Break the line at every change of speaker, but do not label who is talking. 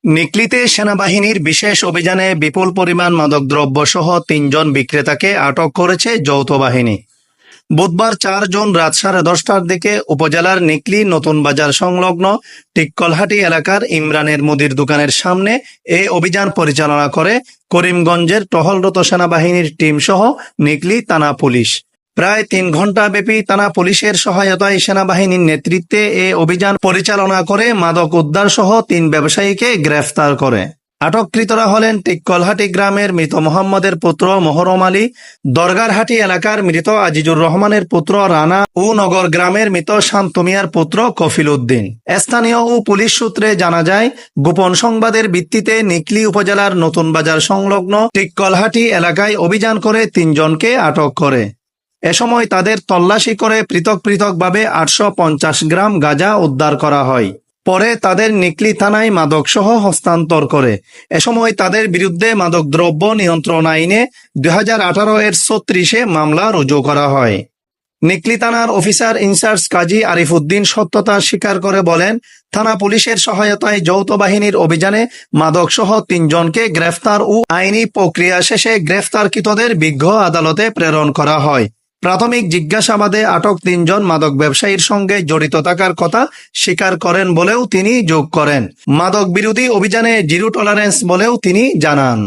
নিকলিতে সেনাবাহিনীর বিশেষ অভিযানে বিপুল পরিমাণ মাদকদ্রব্য সহ ৩ জন বিক্রেতাকে আটক করেছে যৌথ বাহিনী। বুধবার ৪ জুন রাত 10:30টার দিকে উপজেলার নিকলি নতুন বাজার সংলগ্ন টিক্কলহাটি এলাকার ইমরানের মুদির দোকানের সামনে এই অভিযান পরিচালনা করে করিমগঞ্জের টহলরত সেনাবাহিনীর টিম সহ নিকলি থানা পুলিশ। প্রায় ৩ ঘণ্টা ব্যাপী থানা পুলিশের সহায়তায় সেনাবাহিনীর নেতৃত্বে এ অভিযান পরিচালনা করে মাদক উদ্ধার সহ ৩ ব্যবসায়ীকে গ্রেফতার করে। আটককৃতরা হলেন টিক্কলহাটি গ্রামের মৃত মোহাম্মদের পুত্র মোহরম আলী, দরগারহাটি এলাকার মৃত আজিজুর রহমানের পুত্র রানা ও নগর গ্রামের মৃত শান্ত মিয়ার পুত্র কফিল উদ্দিন। স্থানীয় ও পুলিশ সূত্রে জানা যায়, গোপন সংবাদের ভিত্তিতে নিকলি উপজেলার নতুন বাজার সংলগ্ন টিক্কলহাটি এলাকায় অভিযান করে ৩ জনকে আটক করে। এ সময় তাদের তল্লাশি করে পৃথক পৃথকভাবে ৮৫০ গ্রাম গাঁজা উদ্ধার করা হয়। পরে তাদের নিকলি থানায় মাদকসহ হস্তান্তর করে। এ সময় তাদের বিরুদ্ধে মাদকদ্রব্য নিয়ন্ত্রণ আইনে ২০১৮ এর ৩৬-এ মামলা রুজু করা হয়। নিকলি থানার অফিসার ইনচার্জ কাজী আরিফ উদ্দিন সত্যতা স্বীকার করে বলেন, থানা পুলিশের সহায়তায় যৌথ বাহিনীর অভিযানে মাদকসহ ৩ জনকে গ্রেফতার ও আইনি প্রক্রিয়া শেষে গ্রেফতারকৃতদের বিজ্ঞ আদালতে প্রেরণ করা হয়। প্রাথমিক জিজ্ঞাসাবাদে আটক ৩ জন মাদক ব্যবসায়ীর সঙ্গে জড়িত থাকার কথা স্বীকার করেন বলেও তিনি যোগ করেন। মাদক বিরোধী অভিযানে জিরো টলারেন্স বলেও তিনি জানান।